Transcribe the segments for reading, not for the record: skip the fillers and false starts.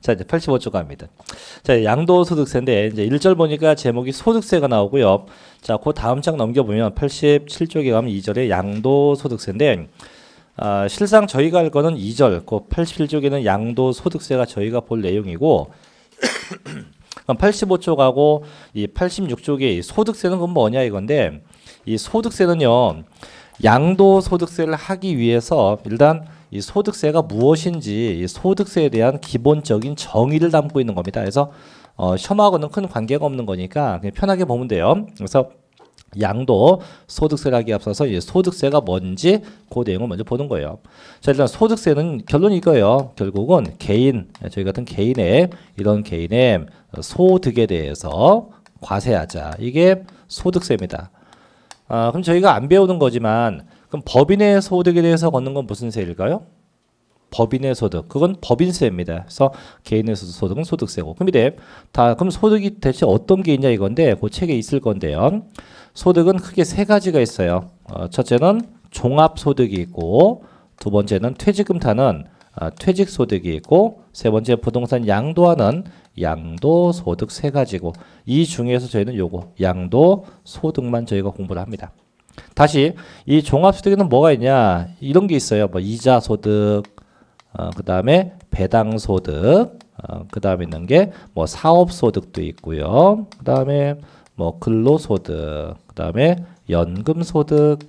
자, 이제 85쪽 갑니다. 자, 양도소득세인데 이제 1절 보니까 제목이 소득세가 나오고요. 자, 그 다음 장 넘겨보면 87쪽에 가면 2절에 양도소득세인데 실상 저희가 할 거는 2절, 그 87쪽에는 양도소득세가 저희가 볼 내용이고 85쪽하고 이 86쪽에 소득세는 그건 뭐냐 이건데 이 소득세는요. 양도소득세를 하기 위해서 일단 이 소득세가 무엇인지 이 소득세에 대한 기본적인 정의를 담고 있는 겁니다. 그래서 시험하고는 큰 관계가 없는 거니까 그냥 편하게 보면 돼요. 그래서 양도소득세를 하기에 앞서서 이 소득세가 뭔지 그 내용을 먼저 보는 거예요. 자, 일단 소득세는 결론이 이거예요. 결국은 개인, 저희 같은 개인의 이런 개인의 소득에 대해서 과세하자. 이게 소득세입니다. 그럼 저희가 안 배우는 거지만 그럼 법인의 소득에 대해서 걷는 건 무슨 세일까요? 법인의 소득. 그건 법인세입니다. 그래서 개인의 소득은 소득세고. 그럼 소득이 대체 어떤 게 있냐 이건데 그 책에 있을 건데요. 소득은 크게 세 가지가 있어요. 첫째는 종합소득이 있고 두 번째는 퇴직금 타는 퇴직소득이 있고 세 번째 부동산 양도하는 양도소득 세 가지고 이 중에서 저희는 요거 양도소득만 저희가 공부를 합니다. 다시 이 종합소득에는 뭐가 있냐 이런 게 있어요. 뭐 이자소득, 그 다음에 배당소득, 그 다음에 있는 게 뭐 사업소득도 있고요. 그 다음에 뭐 근로소득, 그 다음에 연금소득,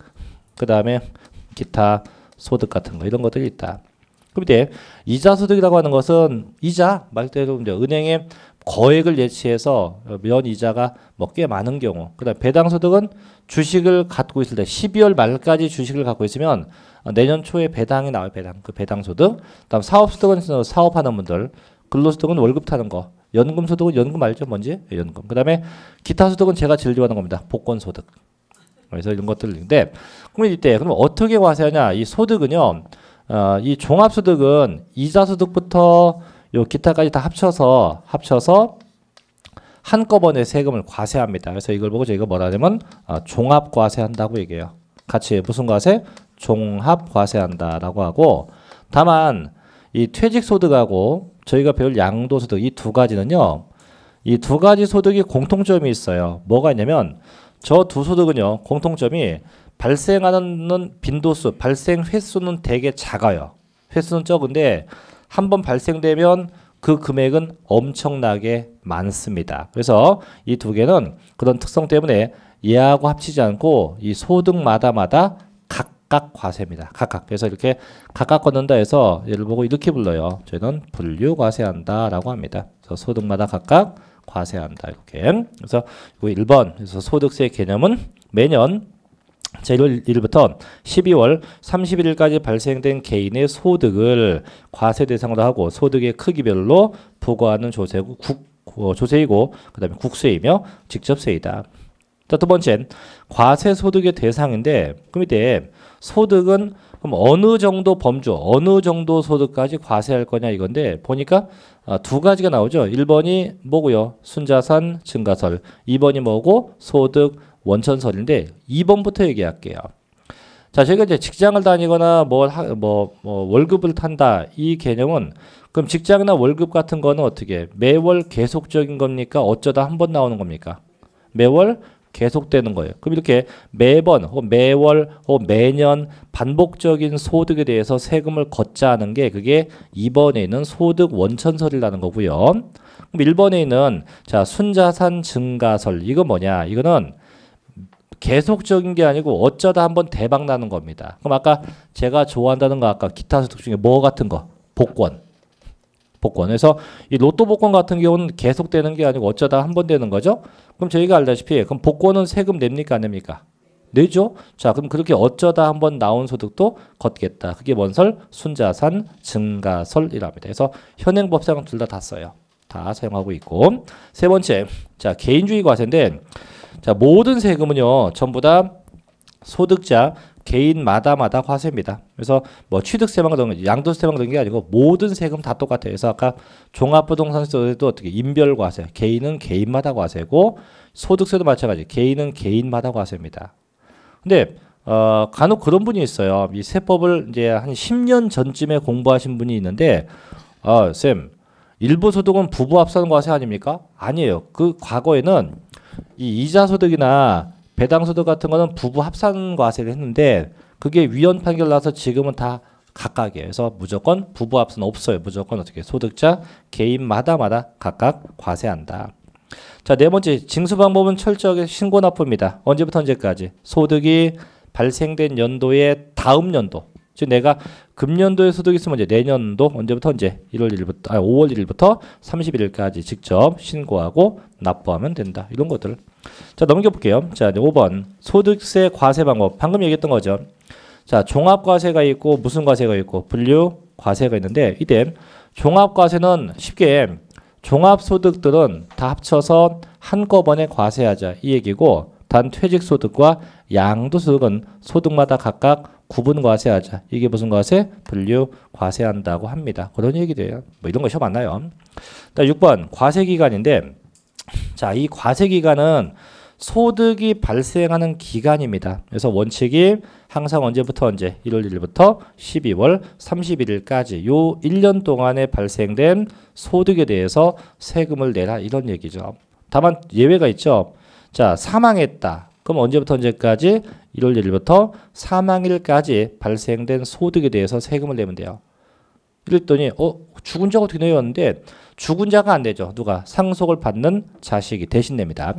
그 다음에 기타 소득 같은 거 이런 것들이 있다. 그럼 이제 이자소득이라고 하는 것은 이자 말 그대로 은행에 거액을 예치해서 면이자가 뭐 꽤 많은 경우, 그다음 배당소득은 주식을 갖고 있을 때 12월 말까지 주식을 갖고 있으면 내년 초에 배당이 나와요. 그 배당소득. 그다음 사업소득은 사업하는 분들, 근로소득은 월급 타는 거, 연금소득은 연금 알죠? 뭔지? 연금. 그다음에 기타소득은 제가 제일 좋아하는 겁니다. 복권소득. 그래서 이런 것들인데, 그럼 어떻게 과세하냐? 이 소득은요. 이 종합소득은 이자소득부터 요 기타까지 다 합쳐서 한꺼번에 세금을 과세합니다. 그래서 이걸 보고 저희가 뭐라 하냐면 종합과세한다고 얘기해요. 같이 무슨 과세? 종합과세한다라고 하고, 다만 이 퇴직소득하고 저희가 배울 양도소득 이 두 가지는요. 이 두 가지 소득이 공통점이 있어요. 뭐가 있냐면 저 두 소득은요. 공통점이 발생하는 빈도수, 발생 횟수는 되게 작아요. 횟수는 적은데 한번 발생되면 그 금액은 엄청나게 많습니다. 그래서 이 두 개는 그런 특성 때문에 얘하고 합치지 않고 이 소득마다 각각 과세입니다. 각각. 그래서 이렇게 각각 걷는다 해서 얘를 보고 이렇게 불러요. 저희는 분류과세한다라고 합니다. 그래서 소득마다 각각 과세한다 이렇게. 그래서 1번 그래서 소득세 개념은 매년 제1월 1일부터 12월 31일까지 발생된 개인의 소득을 과세 대상으로 하고 소득의 크기별로 부과하는 조세이고 그다음에 국세이며 직접세이다. 두 번째, 과세 소득의 대상인데 그럼 이때 소득은 그럼 어느 정도 범주, 어느 정도 소득까지 과세할 거냐 이건데 보니까 두 가지가 나오죠. 1번이 뭐고요? 순자산 증가설. 2번이 뭐고? 소득 원천설인데 2번부터 얘기할게요. 자, 저희가 이제 직장을 다니거나 월급을 탄다 이 개념은 그럼 직장이나 월급 같은 거는 어떻게 매월 계속적인 겁니까? 어쩌다 한 번 나오는 겁니까? 매월 계속되는 거예요. 그럼 이렇게 매번 혹은 매월 혹은 매년 반복적인 소득에 대해서 세금을 걷자 하는 게 그게 2번에 있는 소득 원천설이라는 거고요. 그럼 1번에 있는 자 순자산 증가설 이거 뭐냐? 이거는 계속적인 게 아니고 어쩌다 한번 대박 나는 겁니다. 그럼 아까 제가 좋아한다는 거 아까 기타 소득 중에 뭐 같은 거? 복권. 복권에서 이 로또 복권 같은 경우는 계속되는 게 아니고 어쩌다 한 번 되는 거죠. 그럼 저희가 알다시피 그럼 복권은 세금 냅니까 안 냅니까? 내죠. 자, 그럼 그렇게 어쩌다 한 번 나온 소득도 걷겠다. 그게 뭔 설? 순자산 증가설이랍니다. 그래서 현행법상은 둘 다 써요. 다 사용하고 있고. 세 번째, 자 개인주의 과세인데, 자 모든 세금은요 전부 다 소득자 개인마다 과세입니다. 그래서 뭐 취득세만 그런 양도세만 그런 게 아니고 모든 세금 다 똑같아요. 그래서 아까 종합부동산세도 어떻게 인별과세, 개인은 개인마다 과세고 소득세도 마찬가지, 개인은 개인마다 과세입니다. 근데 간혹 그런 분이 있어요. 이 세법을 이제 한 10년 전쯤에 공부하신 분이 있는데, 쌤 일부 소득은 부부 합산 과세 아닙니까? 아니에요. 그 과거에는 이 이자 소득이나 배당 소득 같은 거는 부부 합산 과세를 했는데 그게 위헌 판결 나서 지금은 다 각각이에요. 그래서 무조건 부부 합산 없어요. 무조건 어떻게 소득자 개인마다 각각 과세한다. 자, 네 번째 징수 방법은 철저하게 신고 납부입니다. 언제부터 언제까지? 소득이 발생된 연도의 다음 연도. 즉 내가 금년도에 소득이 있으면 이제 내년도 언제부터 언제? 5월 1일부터 31일까지 직접 신고하고 납부하면 된다. 이런 것들. 자, 넘겨볼게요. 자, 5번 소득세 과세 방법. 방금 얘기했던 거죠. 자, 종합과세가 있고 무슨 과세가 있고 분류과세가 있는데 이때 종합과세는 쉽게 종합소득들은 다 합쳐서 한꺼번에 과세하자 이 얘기고 단 퇴직소득과 양도소득은 소득마다 각각 구분 과세하자. 이게 무슨 과세? 분류 과세한다고 합니다. 그런 얘기돼요. 뭐 이런 거 시험 안 나요. 6번 과세기간인데 자, 이 과세기간은 소득이 발생하는 기간입니다. 그래서 원칙이 항상 언제부터 언제? 1월 1일부터 12월 31일까지 요 1년 동안에 발생된 소득에 대해서 세금을 내라 이런 얘기죠. 다만 예외가 있죠. 자, 사망했다. 그럼 언제부터 언제까지? 1월 1일부터 사망일까지 발생된 소득에 대해서 세금을 내면 돼요. 이랬더니 죽은 자가 어떻게 내였는데 죽은 자가 안 되죠. 누가? 상속을 받는 자식이 대신 냅니다.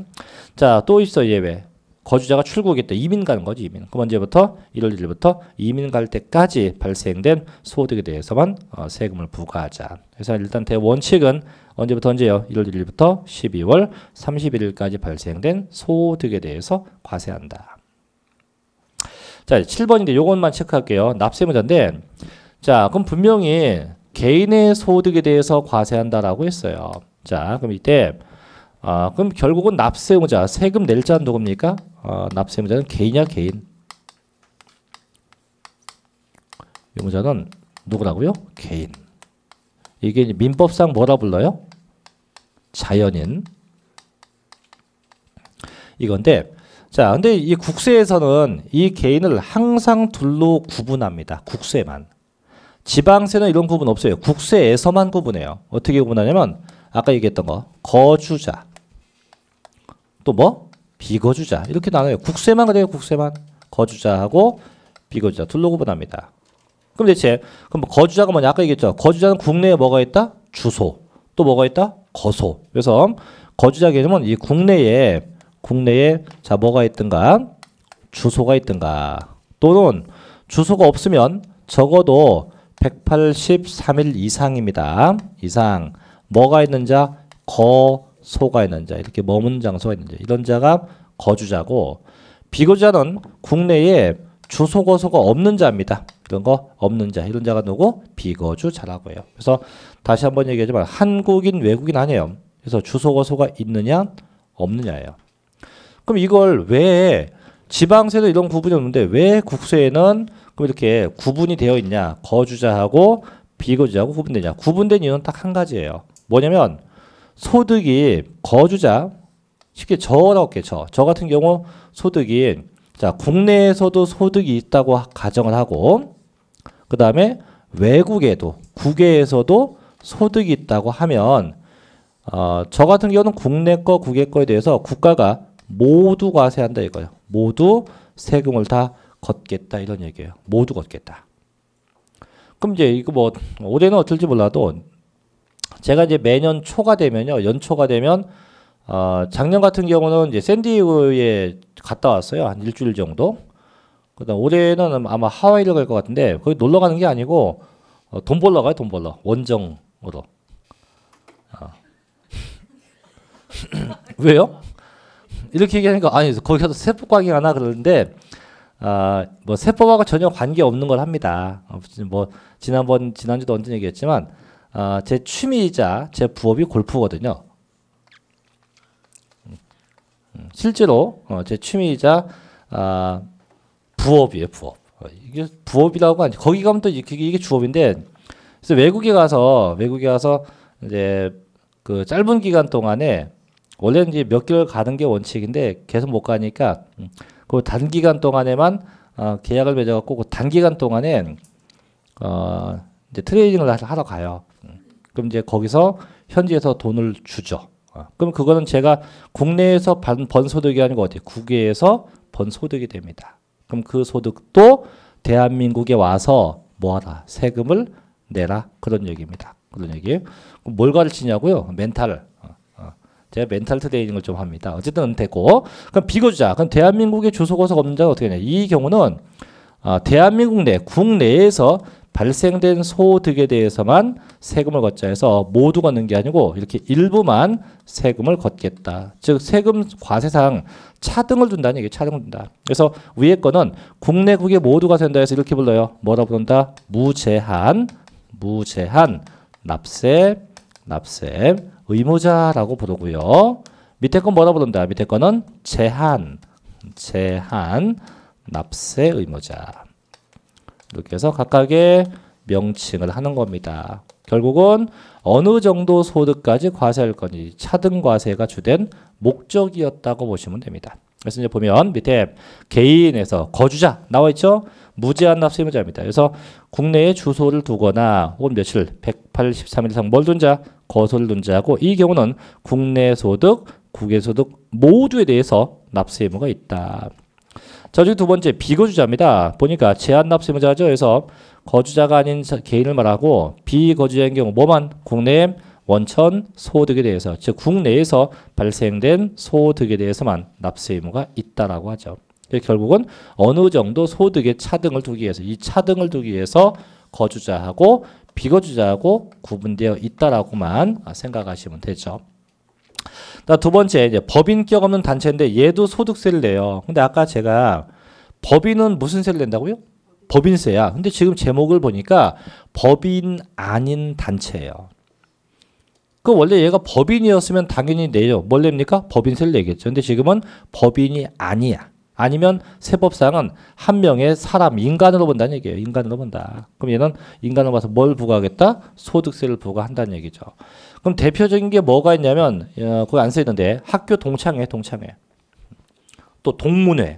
자, 또 있어 예외. 거주자가 출국했다. 이민 가는 거지 이민. 그럼 언제부터? 1월 1일부터 이민 갈 때까지 발생된 소득에 대해서만 세금을 부과하자. 그래서 일단 대원칙은 언제부터 언제요? 1월 1일부터 12월 31일까지 발생된 소득에 대해서 과세한다. 자, 7번인데 요것만 체크할게요. 납세의무자인데 자, 그럼 분명히 개인의 소득에 대해서 과세한다라고 했어요. 자, 그럼 이때 그럼 결국은 납세의무자, 세금 낼 자는 누굽니까? 납세의무자는 개인이야, 개인. 의무자는 누구라고요? 개인. 이게 민법상 뭐라 불러요? 자연인. 이건데, 자, 근데 이 국세에서는 이 개인을 항상 둘로 구분합니다. 국세만. 지방세는 이런 구분 없어요. 국세에서만 구분해요. 어떻게 구분하냐면 아까 얘기했던 거 거주자 또 뭐? 비거주자 이렇게 나눠요. 국세만 그래요. 국세만. 거주자하고 비거주자 둘로 구분합니다. 그럼 대체 그럼 거주자가 뭐냐? 아까 얘기했죠. 거주자는 국내에 뭐가 있다? 주소. 또 뭐가 있다? 거소. 그래서 거주자 개념은 이 국내에 자 뭐가 있든가 주소가 있든가 또는 주소가 없으면 적어도 183일 이상입니다. 이상 뭐가 있는 자? 거소가 있는 자. 이렇게 머문 장소가 있는 자. 이런 자가 거주자고 비거주자는 국내에 주소 거소가 없는 자입니다. 이런 거 없는 자. 이런 자가 누구? 비거주자라고 해요. 그래서 다시 한번 얘기하지만 한국인 외국인 아니에요. 그래서 주소 거소가 있느냐 없느냐예요. 그럼 이걸 왜 지방세도 이런 구분이 없는데 왜 국세에는 그럼 이렇게 구분이 되어 있냐? 거주자하고 비거주자하고 구분되냐? 구분된 이유는 딱 한 가지예요. 뭐냐면 소득이 거주자 쉽게 저라고 할게요. 저 같은 경우 소득이 자 국내에서도 소득이 있다고 가정을 하고 그 다음에 외국에도 국외에서도 소득이 있다고 하면 저 같은 경우는 국내 거 국외 거에 대해서 국가가 모두 과세한다 이거예요. 모두 세금을 다 걷겠다 이런 얘기예요. 모두 걷겠다. 그럼 이제 이거 뭐 올해는 어떨지 몰라도 제가 이제 매년 초가 되면요, 연초가 되면 작년 같은 경우는 이제 샌디에고에 갔다 왔어요. 한 일주일 정도. 그다음 올해는 아마 하와이를 갈 것 같은데 거기 놀러 가는 게 아니고 돈 벌러 가요. 돈 벌러 원정으로. 왜요? 이렇게 얘기하니까 아니 거기 가서 세법 강의하나 그러는데 뭐 세법하고 전혀 관계 없는 걸 합니다. 뭐 지난주도 언제 얘기했지만 제 취미이자 제 부업이 골프거든요. 실제로 제 취미이자 부업이에요. 부업. 이게 부업이라고 하지. 거기 가면 또 이게 주업인데 그래서 외국에 가서 이제 그 짧은 기간 동안에 원래는 이제 몇 개월 가는 게 원칙인데 계속 못 가니까 그 단기간 동안에만 계약을 맺어갖고 그 단기간 동안에 이제 트레이닝을 하러 가요. 그럼 이제 거기서 현지에서 돈을 주죠. 그럼 그거는 제가 국내에서 번 소득이 아니고 어디 국외에서 번 소득이 됩니다. 그럼 그 소득도 대한민국에 와서 뭐하라? 세금을 내라. 그런 얘기입니다. 그런 얘기. 그럼 뭘 가르치냐고요? 멘탈. 제가 멘탈 트레이닝을 좀 합니다. 어쨌든 됐고. 그럼 비거주자. 그럼 대한민국에 주소고서가 없는 자가 어떻게 되냐? 이 경우는 대한민국 내, 국내에서 발생된 소득에 대해서만 세금을 걷자 해서 모두 걷는 게 아니고 이렇게 일부만 세금을 걷겠다. 즉 세금 과세상 차등을 둔다는 얘기예요. 차등을 둔다. 그래서 위에 거는 국내 국외 모두가 된다 해서 이렇게 불러요. 뭐라고 부른다? 무제한 납세 의무자라고 부르고요. 밑에 건 뭐라 부른다? 밑에 거는 제한 납세 의무자. 이렇게 해서 각각의 명칭을 하는 겁니다. 결국은 어느 정도 소득까지 과세할 건지 차등 과세가 주된 목적이었다고 보시면 됩니다. 그래서 이제 보면 밑에 개인에서 거주자 나와 있죠? 무제한 납세 의무자입니다. 그래서 국내에 주소를 두거나 혹은 며칠 183일 이상 뭘 둔 자? 거소를 둔 자고 이 경우는 국내 소득, 국외 소득 모두에 대해서 납세 의무가 있다. 자, 두 번째 비거주자입니다. 보니까 제한 납세 의무자죠. 그래서 거주자가 아닌 개인을 말하고 비거주자인 경우 뭐만 국내 원천 소득에 대해서 즉 국내에서 발생된 소득에 대해서만 납세 의무가 있다라고 하죠. 결국은 어느 정도 소득의 차등을 두기 위해서 이 차등을 두기 위해서 거주자하고 비거주자하고 구분되어 있다라고만 생각하시면 되죠. 두 번째 이제 법인격 없는 단체인데 얘도 소득세를 내요. 근데 아까 제가 법인은 무슨 세를 낸다고요? 법인세야. 근데 지금 제목을 보니까 법인 아닌 단체예요. 그 원래 얘가 법인이었으면 당연히 내요. 뭘 냅니까? 법인세를 내겠죠. 근데 지금은 법인이 아니야. 아니면 세법상은 한 명의 사람, 인간으로 본다는 얘기예요. 인간으로 본다. 그럼 얘는 인간으로 봐서 뭘 부과하겠다? 소득세를 부과한다는 얘기죠. 그럼 대표적인 게 뭐가 있냐면 거기 안 써있는데 학교 동창회. 또 동문회.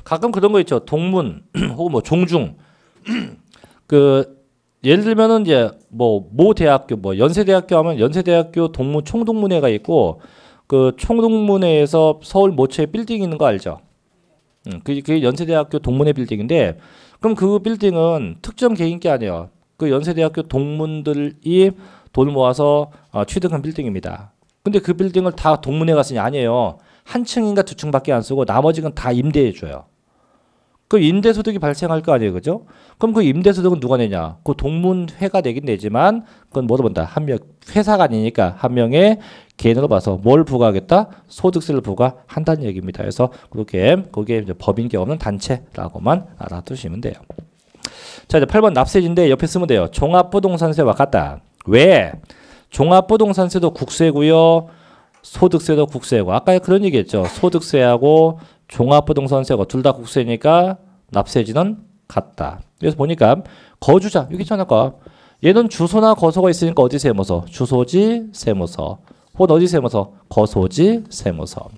가끔 그런 거 있죠. 동문 혹은 뭐 종중. 예를 들면은 이제 모 대학교 연세대학교 하면 연세대학교 총동문회가 있고 그 총동문회에서 서울 모처에 빌딩 있는 거 알죠? 그게 연세대학교 동문회 빌딩인데 그럼 그 빌딩은 특정 개인 게 아니에요. 그 연세대학교 동문들이 돈을 모아서 취득한 빌딩입니다. 근데 그 빌딩을 다 동문회가 쓰냐? 아니에요. 한 층인가 두 층밖에 안 쓰고 나머지는 다 임대해 줘요. 그 임대소득이 발생할 거 아니에요. 그죠? 그럼 그 임대소득은 누가 내냐? 그 동문회가 내긴 내지만 그건 뭐로 본다? 한 명, 회사가 아니니까 한 명의 개인으로 봐서 뭘 부과하겠다? 소득세를 부과한다는 얘기입니다. 그래서 그렇게 거기에 이제 법인격 없는 단체라고만 알아두시면 돼요. 자, 이제 8번 납세지인데 옆에 쓰면 돼요. 종합부동산세와 같다. 왜? 종합부동산세도 국세고요. 소득세도 국세고. 아까 그런 얘기했죠. 소득세하고 종합부동산세가 둘 다 국세니까 납세지는 같다. 그래서 보니까 거주자 여기 있잖아. 얘는 주소나 거소가 있으니까 어디 세무서? 주소지 세무서. 혹은 어디 세무서? 거소지 세무서.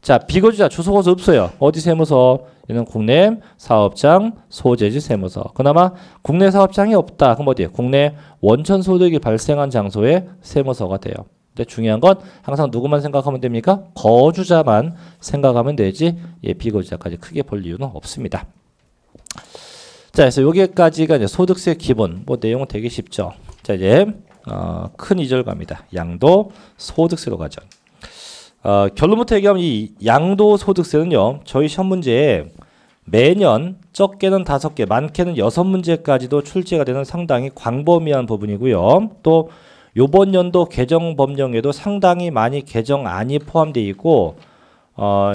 자, 비거주자 주소 거소 없어요. 어디 세무서? 얘는 국내 사업장 소재지 세무서. 그나마 국내 사업장이 없다. 그럼 어디에? 국내 원천 소득이 발생한 장소에 세무서가 돼요. 근데 중요한 건 항상 누구만 생각하면 됩니까? 거주자만 생각하면 되지 비거주자까지 크게 볼 이유는 없습니다. 자, 그래서 여기까지가 이제 소득세 기본 내용은 되게 쉽죠. 자, 이제 큰 2절 갑니다. 양도 소득세로 가죠. 결론부터 얘기하면 이 양도 소득세는요. 저희 시험 문제에 매년 적게는 5개, 많게는 6문제까지도 출제가 되는 상당히 광범위한 부분이고요. 또 요번 연도 개정 법령에도 상당히 많이 개정안이 포함되어 있고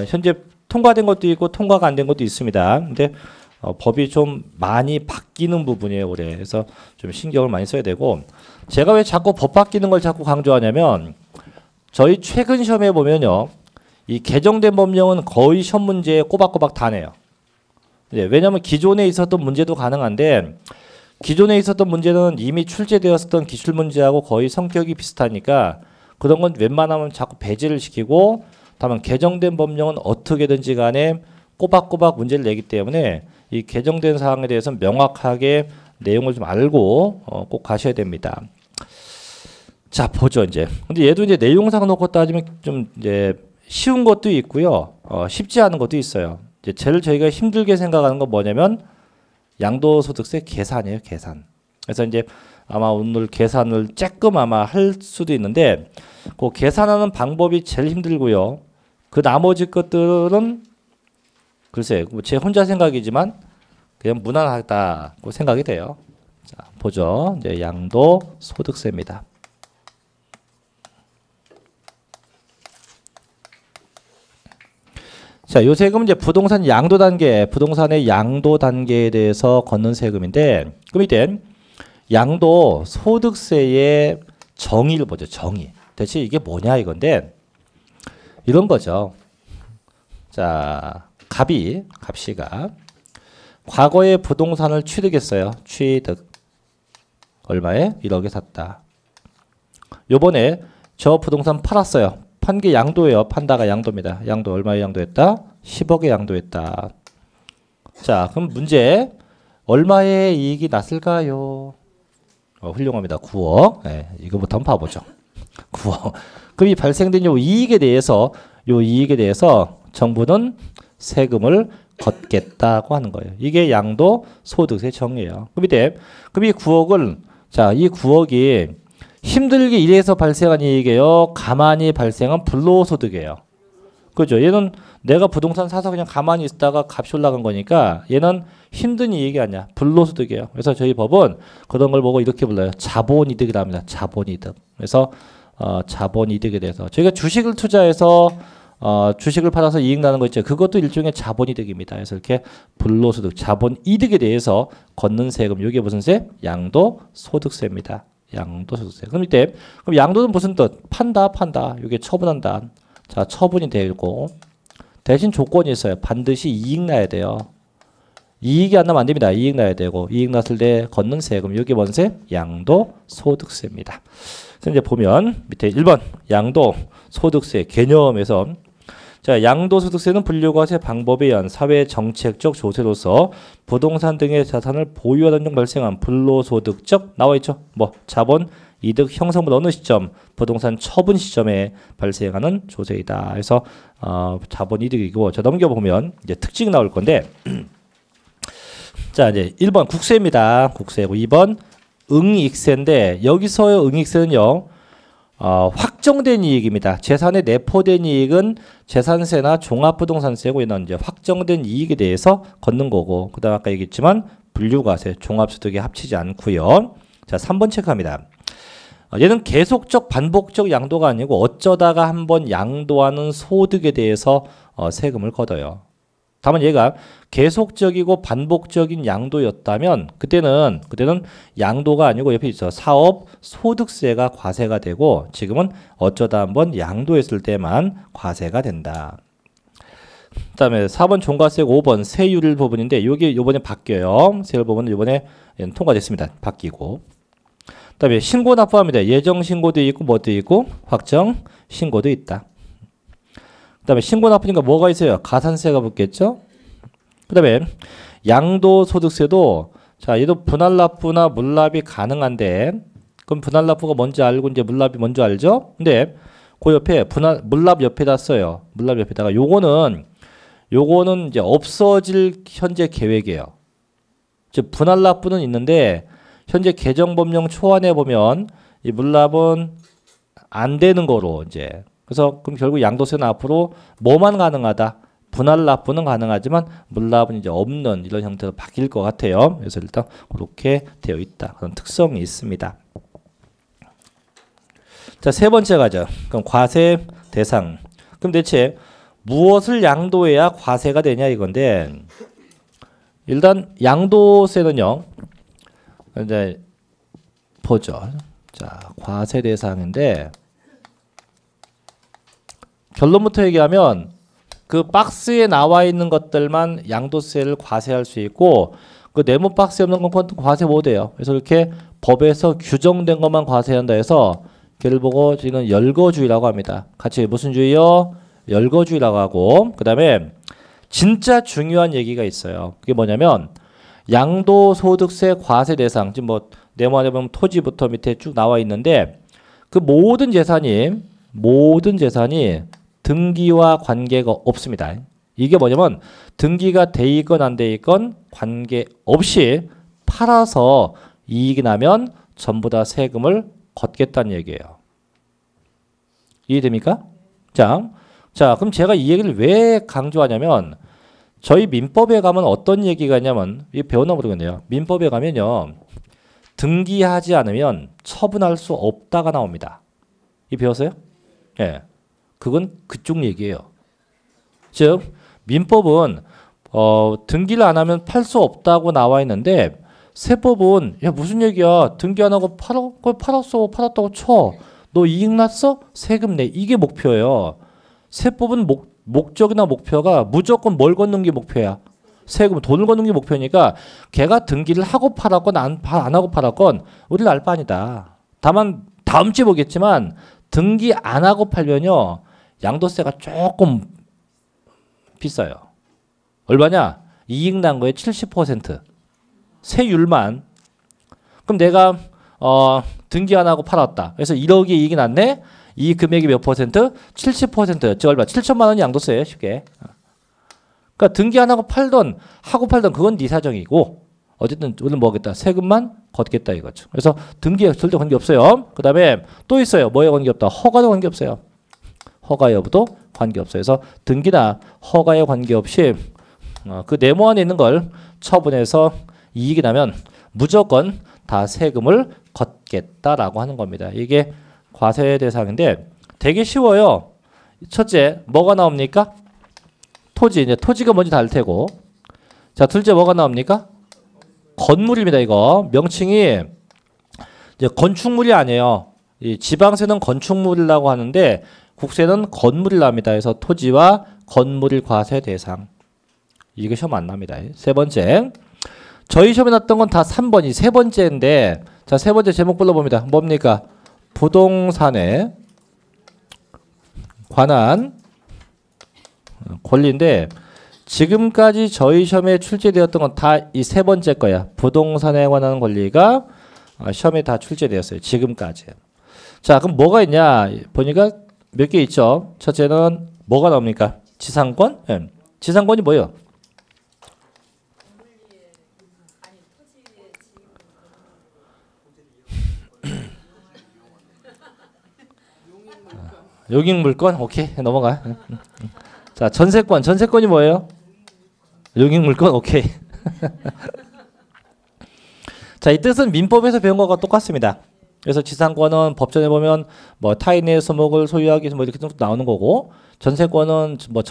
현재 통과된 것도 있고 통과가 안 된 것도 있습니다. 근데 법이 좀 많이 바뀌는 부분이에요, 올해. 그래서 좀 신경을 많이 써야 되고 제가 왜 자꾸 법 바뀌는 걸 자꾸 강조하냐면 저희 최근 시험에 보면요. 이 개정된 법령은 거의 시험 문제에 꼬박꼬박 다 내요. 왜냐하면 기존에 있었던 문제도 가능한데 기존에 있었던 문제는 이미 출제되었던 기출문제하고 거의 성격이 비슷하니까 그런 건 웬만하면 자꾸 배제를 시키고 다만 개정된 법령은 어떻게든지 간에 꼬박꼬박 문제를 내기 때문에 이 개정된 사항에 대해서는 명확하게 내용을 좀 알고 꼭 가셔야 됩니다. 자, 보죠, 이제. 근데 얘도 이제 내용상 놓고 따지면 좀 이제 쉬운 것도 있고요. 쉽지 않은 것도 있어요. 이제 제일 저희가 힘들게 생각하는 건 뭐냐면 양도소득세 계산이에요, 계산. 그래서 이제 아마 오늘 계산을 조금 아마 할 수도 있는데 그 계산하는 방법이 제일 힘들고요. 그 나머지 것들은 글쎄, 제 혼자 생각이지만 그냥 무난하다고 생각이 돼요. 자, 보죠. 이제 양도소득세입니다. 자, 요 세금은 이제 부동산 양도 단계, 부동산의 양도 단계에 대해서 걷는 세금인데, 그럼 이때 양도 소득세의 정의를 보죠. 정의. 대체 이게 뭐냐 이건데, 이런 거죠. 자, 갑씨가 과거에 부동산을 취득했어요. 취득. 얼마에? 1억에 샀다. 요번에 저 부동산 팔았어요. 판 게 양도예요. 판다가 양도입니다. 양도 얼마에 양도했다? 10억에 양도했다. 자, 그럼 문제. 얼마의 이익이 났을까요? 훌륭합니다. 9억. 네, 이거부터 한번 봐보죠. 9억. 그럼 이 발생된 요 이익에 대해서 정부는 세금을 걷겠다고 하는 거예요. 이게 양도소득세 정의예요. 그럼 이 9억을, 자, 이 9억이 힘들게 일해서 발생한 이익이에요. 가만히 발생한 불로소득이에요. 그죠? 얘는 내가 부동산 사서 그냥 가만히 있다가 값이 올라간 거니까 얘는 힘든 이익이 아니야. 불로소득이에요. 그래서 저희 법은 그런 걸 보고 이렇게 불러요. 자본이득이라 합니다. 자본이득. 그래서 자본이득에 대해서 저희가 주식을 투자해서 주식을 팔아서 이익 나는 거 있죠. 그것도 일종의 자본이득입니다. 그래서 이렇게 불로소득, 자본이득에 대해서 걷는 세금. 이게 무슨 세? 양도소득세입니다. 양도소득세. 그럼 그럼 양도는 무슨 뜻? 판다. 이게 처분한다. 자, 처분이 되고 대신 조건이 있어요. 반드시 이익 나야 돼요. 이익이 안 나면 안 됩니다. 이익 나야 되고 이익 났을 때 걷는 세금. 이게 뭔 세? 양도소득세입니다. 그래서 이제 보면 밑에 1번 양도소득세 개념에서 자, 양도소득세는 분류과세 방법에 의한 사회정책적 조세로서 부동산 등의 자산을 보유하던 중 발생한 불로소득적 나와있죠. 뭐 자본, 이득 형성분 어느 시점? 부동산 처분 시점에 발생하는 조세이다. 그래서 자본 이득이고 자, 넘겨보면 이제 특징 나올 건데 자, 이제 1번 국세입니다. 국세고 2번 응익세인데 여기서 응익세는요. 확정된 이익입니다. 재산에 내포된 이익은 재산세나 종합부동산세고 이는 이제 확정된 이익에 대해서 걷는 거고 그다음 아까 얘기했지만 분류과세, 종합소득에 합치지 않고요. 자, 3번 체크합니다. 얘는 계속적 반복적 양도가 아니고 어쩌다가 한번 양도하는 소득에 대해서 세금을 걷어요. 다만 얘가 계속적이고 반복적인 양도였다면 그때는 양도가 아니고 옆에 있어 사업 소득세가 과세가 되고 지금은 어쩌다 한번 양도했을 때만 과세가 된다. 그다음에 4번 종가세고 5번 세율 부분인데 이게 이번에 바뀌어요. 세율 부분은 이번에 통과됐습니다. 바뀌고. 그다음에 신고 납부합니다. 예정 신고도 있고 뭐도 있고 확정 신고도 있다. 그다음에 신고 납부니까 뭐가 있어요? 가산세가 붙겠죠. 그다음에 양도소득세도 자 얘도 분할 납부나 물납이 가능한데 그럼 분할 납부가 뭔지 알고 이제 물납이 뭔지 알죠? 근데 그 옆에 물납 옆에다 써요. 물납 옆에다가 요거는 이제 없어질 현재 계획이에요. 즉 분할 납부는 있는데 현재 개정법령 초안에 보면 이 물납은 안 되는 거로 이제 그래서 그럼 결국 양도세는 앞으로 뭐만 가능하다? 분할 납부는 가능하지만 물납은 이제 없는 이런 형태로 바뀔 것 같아요. 그래서 일단 그렇게 되어 있다. 그런 특성이 있습니다. 자, 세 번째 가죠. 그럼 과세 대상. 그럼 대체 무엇을 양도해야 과세가 되냐 이건데 일단 양도세는요. 이제 보죠. 자, 과세 대상인데 결론부터 얘기하면 그 박스에 나와 있는 것들만 양도세를 과세할 수 있고 그 네모 박스에 없는 건 과세 못 해요. 그래서 이렇게 법에서 규정된 것만 과세한다 해서 걔를 보고 저희는 열거주의라고 합니다. 같이 무슨 주의요? 열거주의라고 하고 그 다음에 진짜 중요한 얘기가 있어요. 그게 뭐냐면 양도소득세 과세 대상, 지금 뭐 네모안에 보면 토지부터 밑에 쭉 나와 있는데 그 모든 재산이 등기와 관계가 없습니다. 이게 뭐냐면 등기가 돼 있건 안 돼 있건 관계없이 팔아서 이익이 나면 전부 다 세금을 걷겠다는 얘기예요. 이해됩니까? 자, 그럼 제가 이 얘기를 왜 강조하냐면 저희 민법에 가면 어떤 얘기가 있냐면 이 배웠나 모르겠네요. 민법에 가면요. 등기하지 않으면 처분할 수 없다가 나옵니다. 이 배웠어요? 예. 네. 그건 그쪽 얘기예요. 즉 민법은 등기를 안 하면 팔 수 없다고 나와 있는데 세법은 야 무슨 얘기야 등기 안 하고 팔았다고 쳐. 너 이익 났어? 세금 내. 이게 목표예요. 세법은 목적이나 목표가 무조건 뭘 걷는 게 목표야. 세금, 돈을 걷는 게 목표니까 걔가 등기를 하고 팔았건 안 하고 팔았건 우리는 알 바 아니다. 다만 다음 주에 보겠지만 등기 안 하고 팔면요. 양도세가 조금 비싸요. 얼마냐? 이익 난 거에 70% 세율만. 그럼 내가 등기 안 하고 팔았다. 그래서 1억의 이익이 났네. 이 금액이 몇 퍼센트? 70%. 즉 얼마? 7천만 원이 양도세예요. 쉽게. 그러니까 등기 안 하고 팔던 그건 네 사정이고 어쨌든 우리는 뭐겠다. 세금만 걷겠다 이거죠. 그래서 등기에 절대 관계 없어요. 그 다음에 또 있어요. 뭐에 관계 없다? 허가도 관계 없어요. 허가 여부도 관계 없어요. 그래서 등기나 허가에 관계 없이 그 네모 안에 있는 걸 처분해서 이익이 나면 무조건 다 세금을 걷겠다라고 하는 겁니다. 이게 과세 대상인데 되게 쉬워요. 첫째 뭐가 나옵니까? 토지. 이제 토지가 뭔지 다 알 테고. 자, 둘째 뭐가 나옵니까? 건물입니다. 이거 명칭이 이제 건축물이 아니에요. 이 지방세는 건축물이라고 하는데 국세는 건물이랍니다. 그래서 토지와 건물일 과세 대상. 이게 시험 안 납니다. 세 번째. 저희 시험에 났던 건 다 3번이 세 번째인데 자, 세 번째 제목 불러봅니다. 뭡니까? 부동산에 관한 권리인데 지금까지 저희 시험에 출제되었던 건 다 이 세 번째 거야. 부동산에 관한 권리가 시험에 다 출제되었어요. 지금까지. 자, 그럼 뭐가 있냐? 보니까 몇 개 있죠. 첫째는 뭐가 나옵니까? 지상권? 네. 지상권이 뭐예요? 용익물권? 오케이. 넘어가. 자, 전세권이 뭐예요? 용익물권? 오케이. 자, 이 뜻은 민법에서 배운 것과 똑같습니다. 그래서 지상권은 법전에 보면 뭐 타인의 소목을 소유하기 위해서 뭐 이렇게 정도 나오는 거고 전세권은 뭐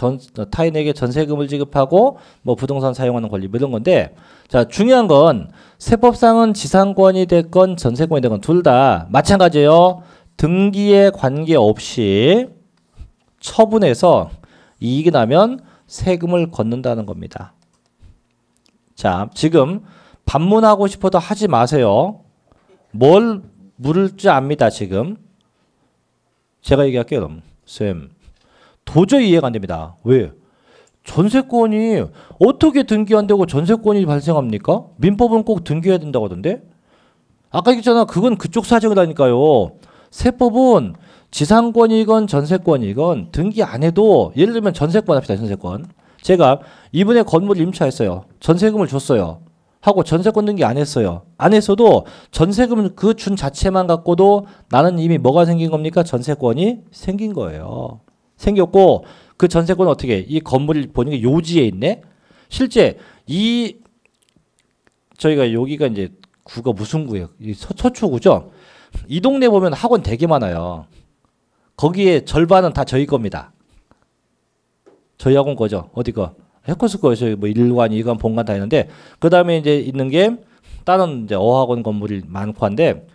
타인에게 전세금을 지급하고 뭐 부동산 사용하는 권리 뭐 이런 건데 자, 중요한 건 세법상은 지상권이 됐건 전세권이 됐건 둘 다 마찬가지예요. 등기에 관계없이 처분해서 이익이 나면 세금을 걷는다는 겁니다. 자, 지금 반문하고 싶어도 하지 마세요. 뭘 물을지 압니다. 지금 제가 얘기할게요. 그럼 쌤 도저히 이해가 안 됩니다. 왜? 전세권이 어떻게 등기 안 되고 전세권이 발생합니까? 민법은 꼭 등기해야 된다고 하던데? 아까 얘기했잖아. 그건 그쪽 사정이라니까요. 세법은 지상권이건 전세권이건 등기 안 해도 예를 들면 전세권 합시다. 전세권. 제가 이분의 건물을 임차했어요. 전세금을 줬어요. 하고 전세권 등기 안 했어요. 안 했어도 전세금 그 준 자체만 갖고도 나는 이미 뭐가 생긴 겁니까? 전세권이 생긴 거예요. 생겼고 그 전세권은 어떻게 이 건물을 보니까 요지에 있네. 실제 이 저희가 여기가 이제 구가 무슨 구예요? 이 서초구죠. 이 동네 보면 학원 되게 많아요. 거기에 절반은 다 저희 겁니다. 저희 학원 거죠. 어디 거? 해커스 거예요. 저희 뭐 1관, 2관, 본관 다 있는데 그 다음에 이제 있는 게 다른 이제 어학원 건물이 많고 한데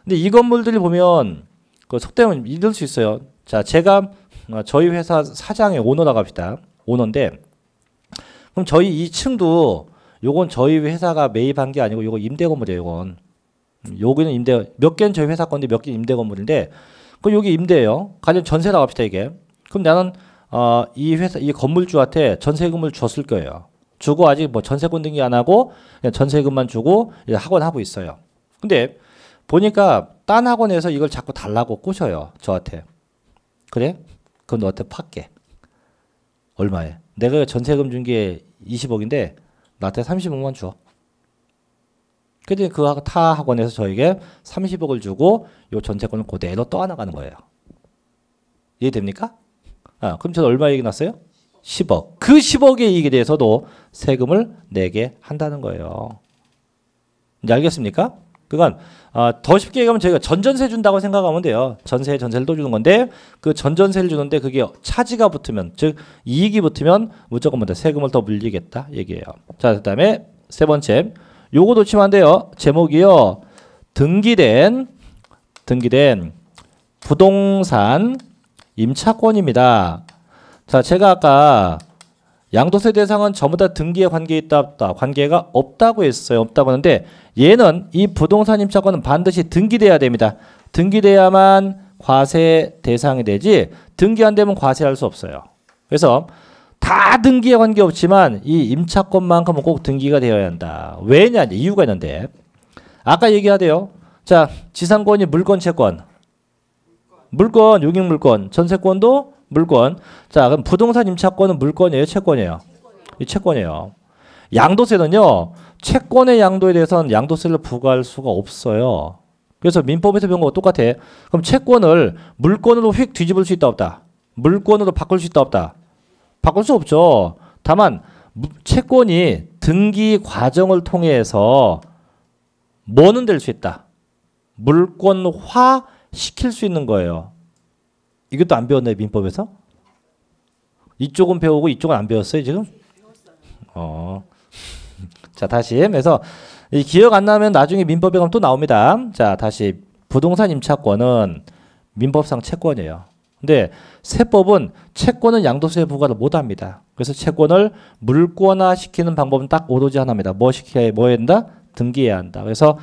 근데 이 건물들이 보면 그 속되면 이럴 수 있어요. 자, 제가 저희 회사 사장의 오너라고 합시다. 오너인데 그럼 저희 2층도 요건 저희 회사가 매입한 게 아니고 요거 임대 건물이에요. 요건. 여기는 임대 몇 개는 저희 회사 건데 몇 개는 임대 건물인데 그 여기 임대예요. 가령 전세 나갑시다 이게. 그럼 나는 이 회사 이 건물주한테 전세금을 줬을 거예요. 주고 아직 뭐 전세권 등기 안 하고 그냥 전세금만 주고 학원 하고 있어요. 근데 보니까 딴 학원에서 이걸 자꾸 달라고 꼬셔요. 저한테. 그래? 그건 너한테 팔게. 얼마에? 내가 전세금 준 게 20억인데 나한테 30억만 줘. 그랬더니 그 타 학원에서 저에게 30억을 주고 요 전세권을 그대로 떠안아가는 거예요. 이해됩니까? 그럼 저는 얼마 이익이 났어요? 10억. 그 10억의 이익에 대해서도 세금을 내게 한다는 거예요. 이제 알겠습니까? 그러니까 더 쉽게 얘기하면 저희가 전전세 준다고 생각하면 돼요. 전세를 또 주는 건데 그 전전세를 주는데 그게 차지가 붙으면 즉 이익이 붙으면 무조건 뭐다 세금을 더 물리겠다 얘기예요. 자, 그다음에 세 번째 요거 놓치면 안 돼요. 제목이요. 등기된 부동산 임차권입니다. 자, 제가 아까 양도세 대상은 전부 다 등기에 관계 있다 없다 관계가 없다고 했어요. 없다고 하는데 얘는 이 부동산 임차권은 반드시 등기돼야 됩니다. 등기돼야만 과세 대상이 되지 등기 안 되면 과세할 수 없어요. 그래서 다 등기에 관계없지만 이 임차권만큼은 꼭 등기가 되어야 한다. 왜냐? 이유가 있는데 아까 얘기하대요. 자, 지상권이 물권, 채권. 물권, 용익물권. 전세권도 물권. 자, 그럼 부동산 임차권은 물권이에요, 채권이에요? 이 채권이에요. 양도세는요. 채권의 양도에 대해서는 양도세를 부과할 수가 없어요. 그래서 민법에서 배운 거와 똑같아. 그럼 채권을 물권으로 휙 뒤집을 수 있다 없다? 물권으로 바꿀 수 있다 없다? 바꿀 수 없죠. 다만 채권이 등기 과정을 통해서 뭐는 될 수 있다? 물권화 시킬 수 있는 거예요. 이것도 안 배웠나요, 민법에서? 이쪽은 배우고 이쪽은 안 배웠어요, 지금? 자, 다시. 그래서 이 기억 안 나면 나중에 민법에 가면 또 나옵니다. 자, 다시. 부동산 임차권은 민법상 채권이에요. 근데 세법은 채권은 양도세 부과를 못 합니다. 그래서 채권을 물권화 시키는 방법은 딱 오로지 하나입니다. 뭐 해야 한다? 등기해야 한다. 그래서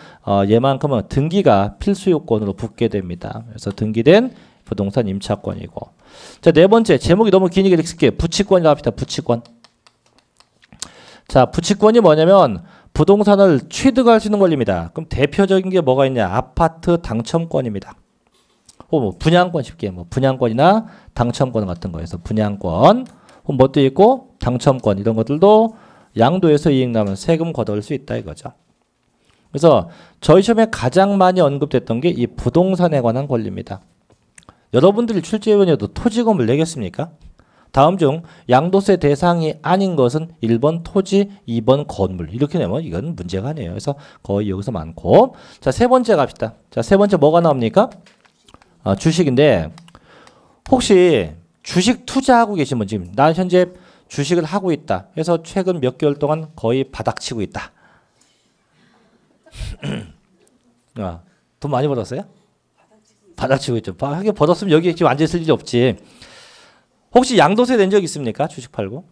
얘만큼은 등기가 필수 요건으로 붙게 됩니다. 그래서 등기된 부동산 임차권이고. 자, 네 번째. 제목이 너무 기니까 이렇게 쓸게요. 부치권이라고 합시다. 부치권. 자, 부치권이 뭐냐면 부동산을 취득할 수 있는 권리입니다. 그럼 대표적인 게 뭐가 있냐? 아파트 당첨권입니다. 뭐 분양권 쉽게 뭐 분양권이나 당첨권 같은 거에서 분양권, 뭣도 있고 당첨권 이런 것들도 양도에서 이익 나면 세금 걷어올 수 있다 이거죠. 그래서 저희 시험에 가장 많이 언급됐던 게 이 부동산에 관한 권리입니다. 여러분들이 출제위원회도 토지건물 내겠습니까? 다음 중 양도세 대상이 아닌 것은 1번 토지, 2번 건물 이렇게 내면 이건 문제가 아니에요. 그래서 거의 여기서 많고. 자, 세 번째 갑시다. 자, 세 번째 뭐가 나옵니까? 주식인데 혹시 주식 투자하고 계신 분 지금 난 현재 주식을 하고 있다. 그래서 최근 몇 개월 동안 거의 바닥치고 있다. 돈 많이 벌었어요? 바닥치고 있죠. 하긴 벌었으면 여기 지금 앉아있을 일이 없지. 혹시 양도세 낸 적 있습니까? 주식 팔고?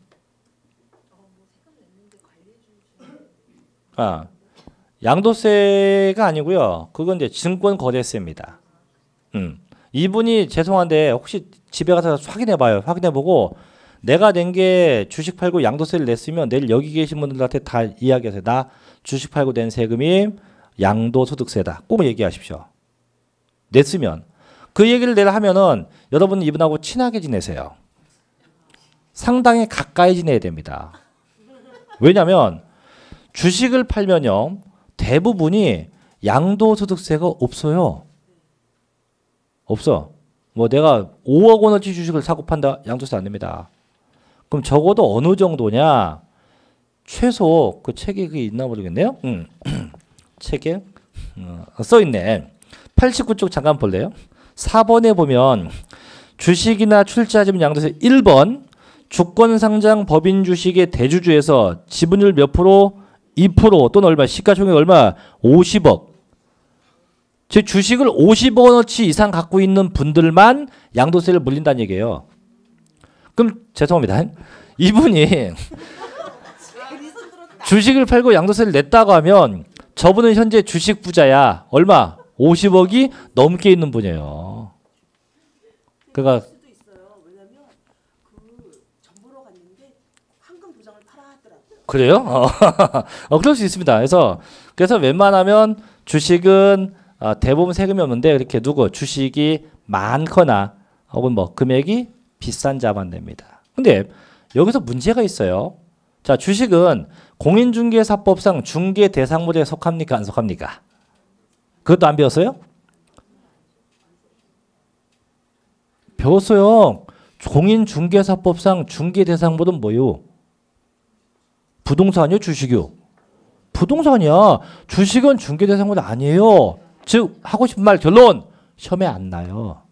양도세가 아니고요. 그건 이제 증권거래세입니다. 이분이 죄송한데 혹시 집에 가서 확인해봐요. 확인해보고 내가 낸 게 주식 팔고 양도세를 냈으면 내일 여기 계신 분들한테 다 이야기하세요. 나 주식 팔고 낸 세금이 양도소득세다. 꼭 얘기하십시오. 냈으면. 그 얘기를 내일 하면은 여러분 이분하고 친하게 지내세요. 상당히 가까이 지내야 됩니다. 왜냐하면 주식을 팔면요. 대부분이 양도소득세가 없어요. 없어. 뭐 내가 5억 원어치 주식을 사고 판다. 양도세 안 냅니다. 그럼 적어도 어느 정도냐. 최소 그 책에 그게 있나 모르겠네요. 책에 써있네. 89쪽 잠깐 볼래요? 4번에 보면 주식이나 출자지분 양도세 1번 주권상장 법인 주식의 대주주에서 지분율 몇 프로? 2% 또는 얼마? 시가총액 얼마? 50억. 즉 주식을 50원어치 이상 갖고 있는 분들만 양도세를 물린다는 얘기예요. 그럼 죄송합니다. 이분이 주식을 팔고 양도세를 냈다고 하면 저분은 현재 주식 부자야. 얼마? 50억이 넘게 있는 분이에요. 그러니까 골프장을 팔아더라고요. 그래요? 그럴 수 있습니다. 그래서 웬만하면 주식은 대부분 세금이 없는데 이렇게 주식이 많거나 혹은 뭐 금액이 비싼 자만 냅니다. 근데 여기서 문제가 있어요. 자, 주식은 공인중개사법상 중개 대상물에 속합니까? 안 속합니까? 그것도 안 배웠어요? 배웠어요. 공인중개사법상 중개 대상물은 뭐요? 부동산이요? 주식이요? 부동산이야. 주식은 중개 대상물이 아니에요. 즉 하고 싶은 말 결론 시험에 안 나요.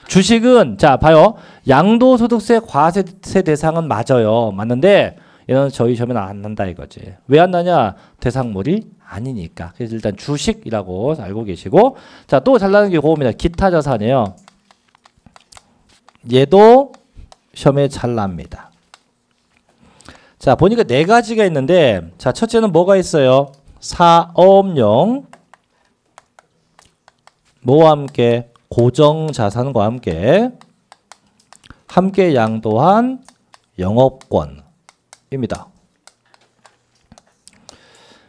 주식은 자 봐요. 양도소득세 과세 대상은 맞아요. 맞는데 얘는 저희 시험에는 안 난다 이거지. 왜 안 나냐? 대상물이 아니니까. 그래서 일단 주식이라고 알고 계시고 자 또 잘 나가는 게 그겁니다. 기타 자산이에요. 얘도 시험에 잘 납니다. 자 보니까 네 가지가 있는데 자 첫째는 뭐가 있어요? 사업용 뭐와 함께 고정자산과 함께 양도한 영업권입니다.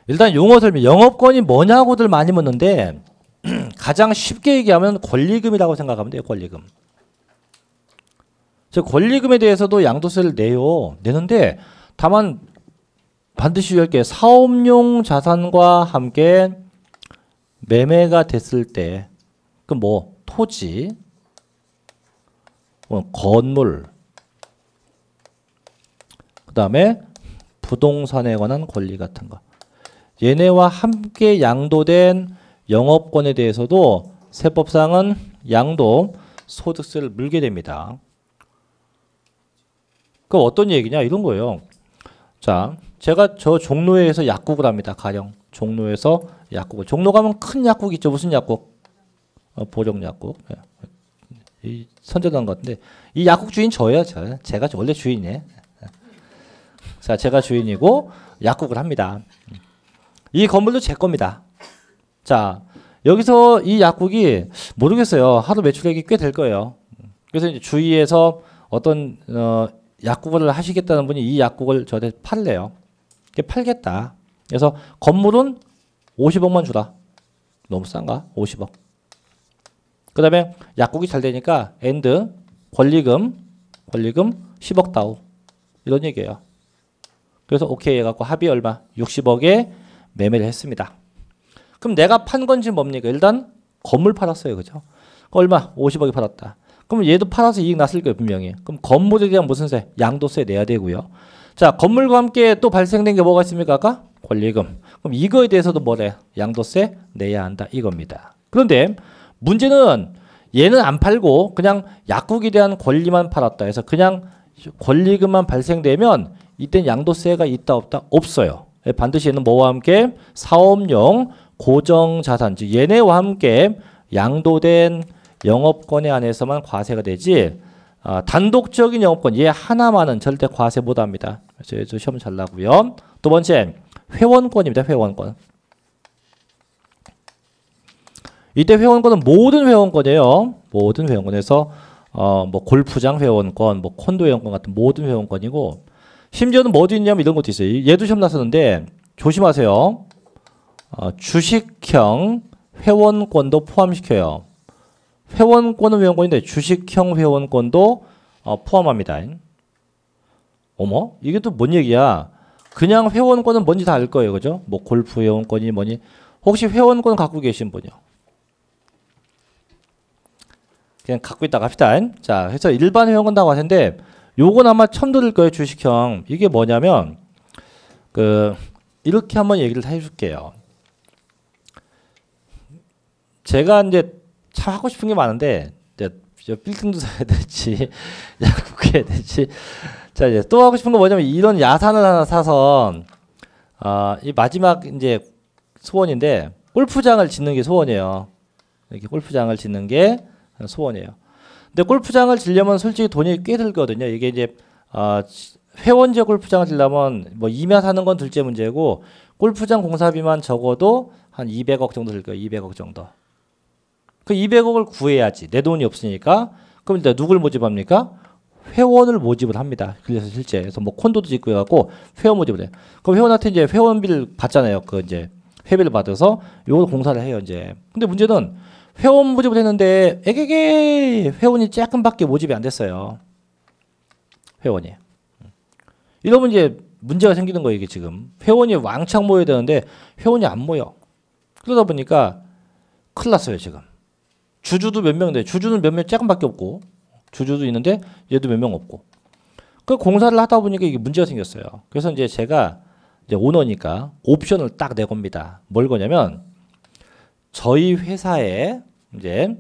일단 용어 설명 영업권이 뭐냐고들 많이 묻는데 가장 쉽게 얘기하면 권리금이라고 생각하면 돼요. 권리금. 즉 권리금에 대해서도 양도세를 내는데 다만 반드시 유의할 게 사업용 자산과 함께 매매가 됐을 때 그 뭐 토지, 건물, 그 다음에 부동산에 관한 권리 같은 거 얘네와 함께 양도된 영업권에 대해서도 세법상은 양도 소득세를 물게 됩니다. 그럼 어떤 얘기냐 이런 거예요. 자, 제가 저 종로에서 약국을 합니다. 가령 종로에서 약국을 종로 가면 큰 약국 있죠. 무슨 약국? 보정약국. 이 선전한 것 같은데 이 약국 주인 저예요. 제가 원래 주인이에요. 자, 제가 주인이고 약국을 합니다. 이 건물도 제 겁니다. 자, 여기서 이 약국이 모르겠어요. 하루 매출액이 꽤 될 거예요. 그래서 이제 주위에서 어떤 약국을 하시겠다는 분이 이 약국을 저한테 팔래요. 팔겠다. 그래서 건물은 50억만 주라. 너무 싼가? 50억. 그 다음에 약국이 잘 되니까 엔드 권리금 10억 다우 이런 얘기예요. 그래서 오케이 해갖고 합의 얼마? 60억에 매매를 했습니다. 그럼 내가 판 건지 뭡니까? 일단 건물 팔았어요. 그죠? 얼마? 50억에 팔았다. 그럼 얘도 팔아서 이익 났을 거예요. 분명히. 그럼 건물에 대한 무슨 세? 양도세 내야 되고요. 자, 건물과 함께 또 발생된 게 뭐가 있습니까? 아까? 권리금. 그럼 이거에 대해서도 뭐래? 양도세 내야 한다. 이겁니다. 그런데 문제는 얘는 안 팔고 그냥 약국에 대한 권리만 팔았다 해서 그냥 권리금만 발생되면 이땐 양도세가 있다 없다? 없어요. 반드시 얘는 뭐와 함께? 사업용 고정자산, 즉 얘네와 함께 양도된 영업권에 한해서만 과세가 되지 단독적인 영업권 얘 하나만은 절대 과세 못합니다. 그래서 시험 잘 나고요. 두 번째 회원권입니다. 회원권. 이때 회원권은 모든 회원권이에요. 모든 회원권에서 뭐 골프장 회원권, 뭐 콘도 회원권 같은 모든 회원권이고 심지어는 뭐도 있냐면 이런 것도 있어요. 얘도 시험 났었는데 조심하세요. 주식형 회원권도 포함시켜요. 회원권은 회원권인데 주식형 회원권도 포함합니다. 어머? 이게 또 뭔 얘기야? 그냥 회원권은 뭔지 다 알 거예요. 그죠? 뭐 골프 회원권이 뭐니? 혹시 회원권 갖고 계신 분이요? 그냥 갖고 있다가 합시다. 자, 그래서 일반 회원권다고 하는데 요건 아마 처음 들을 거예요. 주식형. 이게 뭐냐면 이렇게 한번 얘기를 해줄게요. 제가 이제 참 하고 싶은 게 많은데 이제 빌딩도 사야 될지 약국 해야 될지 자 이제 또 하고 싶은 거 뭐냐면 이런 야산을 하나 사서 이 마지막 이제 소원인데 골프장을 짓는 게 소원이에요. 이렇게 골프장을 짓는 게 소원이에요. 근데 골프장을 지려면 솔직히 돈이 꽤 들거든요. 이게 이제 회원제 골프장을 지려면 뭐 임야 사는 건 둘째 문제고 골프장 공사비만 적어도 한 200억 정도 들 거예요. 200억 정도. 그 200억을 구해야지. 내 돈이 없으니까. 그럼 일단 누굴 모집합니까? 회원을 모집을 합니다. 그래서 실제 그래서 뭐 콘도도 짓고 해갖고 회원 모집을 해. 그럼 회원한테 이제 회원비를 받잖아요. 그 이제 회비를 받아서 요걸 공사를 해요. 이제 근데 문제는 회원 모집을 했는데 에게게 회원이 조금밖에 모집이 안 됐어요. 회원이. 이러면 이제 문제가 생기는 거예요. 이게 지금 회원이 왕창 모여야 되는데 회원이 안 모여. 그러다 보니까 큰일 났어요. 지금 주주도 몇 명인데 주주는 몇 명 조금밖에 없고 주주도 있는데 얘도 몇 명 없고 그 공사를 하다 보니까 이게 문제가 생겼어요. 그래서 이제 제가 이제 오너니까 옵션을 딱 내겁니다. 뭘 거냐면 저희 회사에 이제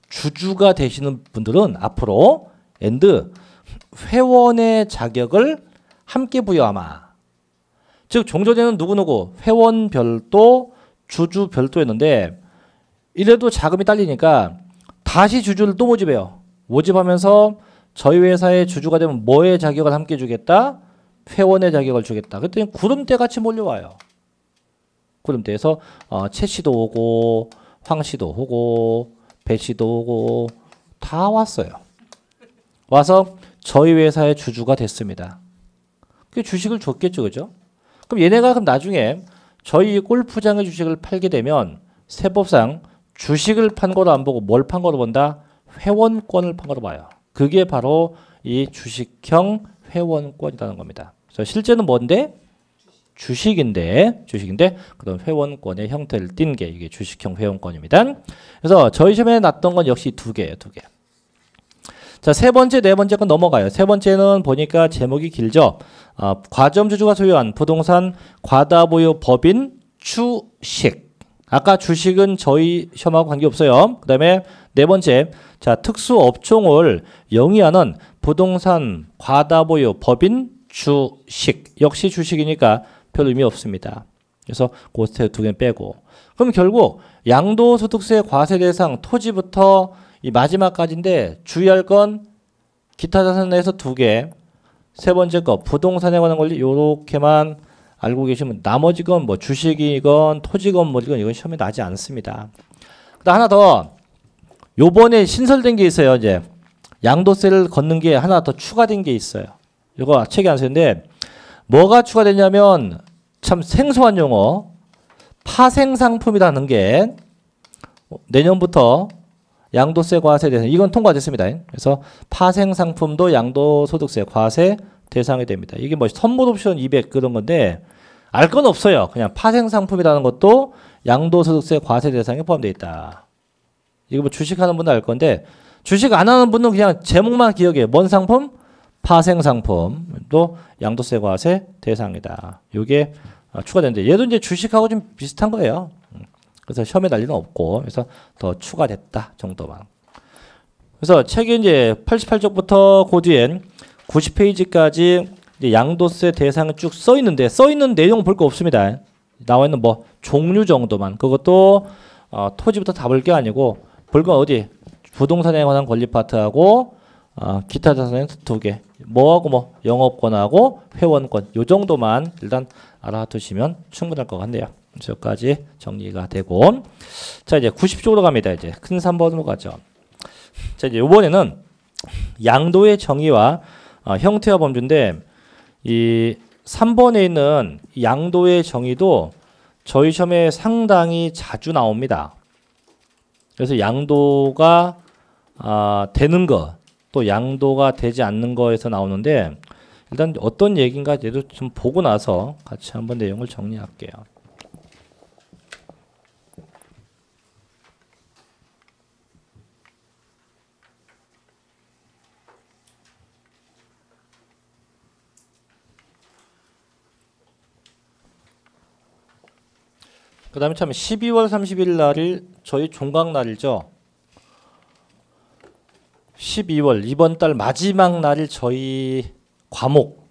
주주가 되시는 분들은 앞으로 회원의 자격을 함께 부여하마. 즉 종전에는 누구누구 회원 별도 주주 별도였는데 이래도 자금이 딸리니까 다시 주주를 또 모집해요. 모집하면서 저희 회사의 주주가 되면 뭐의 자격을 함께 주겠다? 회원의 자격을 주겠다. 그랬더니 구름대 같이 몰려와요. 구름대에서 최 씨도 오고 황 씨도 오고 배 씨도 오고 다 왔어요. 와서 저희 회사의 주주가 됐습니다. 그 주식을 줬겠죠, 그죠? 그럼 얘네가 그럼 나중에 저희 골프장의 주식을 팔게 되면 세법상 주식을 판 거로 안 보고 뭘 판 거로 본다? 회원권을 판 거로 봐요. 그게 바로 이 주식형 회원권이라는 겁니다. 그래서 실제는 뭔데? 주식인데 그런 회원권의 형태를 띈 게 이게 주식형 회원권입니다. 그래서 저희 시험에 났던 건 역시 두 개예요. 두 개. 자, 세 번째, 네 번째 건 넘어가요. 세 번째는 보니까 제목이 길죠. 과점주주가 소유한 부동산 과다보유 법인 주식. 아까 주식은 저희 시험하고 관계없어요. 그 다음에 네 번째, 자, 특수업종을 영위하는 부동산 과다보유 법인 주식. 역시 주식이니까 별 의미 없습니다. 그래서 그 두 개는 빼고. 그럼 결국 양도소득세 과세 대상 토지부터 이 마지막까지인데 주의할 건 기타 자산에서 두 개. 세 번째 거 부동산에 관한 권리 요렇게만 알고 계시면 나머지 건 뭐 주식이건 토지건 뭐건 이건 시험에 나지 않습니다. 그다음 하나 더 요번에 신설된 게 있어요. 이제 양도세를 걷는 게 하나 더 추가된 게 있어요. 이거 책에 안 쓰는데 뭐가 추가됐냐면 참 생소한 용어 파생상품이라는 게 내년부터 양도세 과세 대상 이건 통과됐습니다. 그래서 파생상품도 양도소득세 과세 대상이 됩니다. 이게 뭐 선물 옵션 200 그런 건데 알 건 없어요. 그냥 파생상품이라는 것도 양도소득세 과세 대상에 포함되어 있다. 이거 뭐 주식하는 분은 알 건데 주식 안 하는 분은 그냥 제목만 기억해요. 뭔 상품? 파생상품도 양도세 과세 대상이다. 이게 추가되는데 얘도 이제 주식하고 좀 비슷한 거예요. 그래서 시험에 날 일은 없고 그래서 더 추가됐다 정도만. 그래서 책이 이제 88쪽부터 그 뒤엔 90페이지까지 이제 양도세 대상이 쭉 써 있는데 써 있는 내용 볼 거 없습니다. 나와 있는 뭐 종류 정도만. 그것도 토지부터 다 볼 게 아니고 볼 건 어디? 부동산에 관한 권리 파트하고 기타 자산에 두 개. 뭐하고 뭐 영업권하고 회원권 요 정도만 일단 알아두시면 충분할 것 같네요. 여기까지 정리가 되고 자 이제 90쪽으로 갑니다. 이제 큰 3번으로 가죠. 자 이제 이번에는 양도의 정의와 형태와 범주인데 이 3번에 있는 양도의 정의도 저희 시험에 상당히 자주 나옵니다. 그래서 양도가 되는 거 또 양도가 되지 않는 거에서 나오는데 일단 어떤 얘기인가 얘도 좀 보고 나서 같이 한번 내용을 정리할게요. 그 다음에 참 12월 30일 날이 저희 종강날이죠. 12월 이번 달 마지막 날이 저희 과목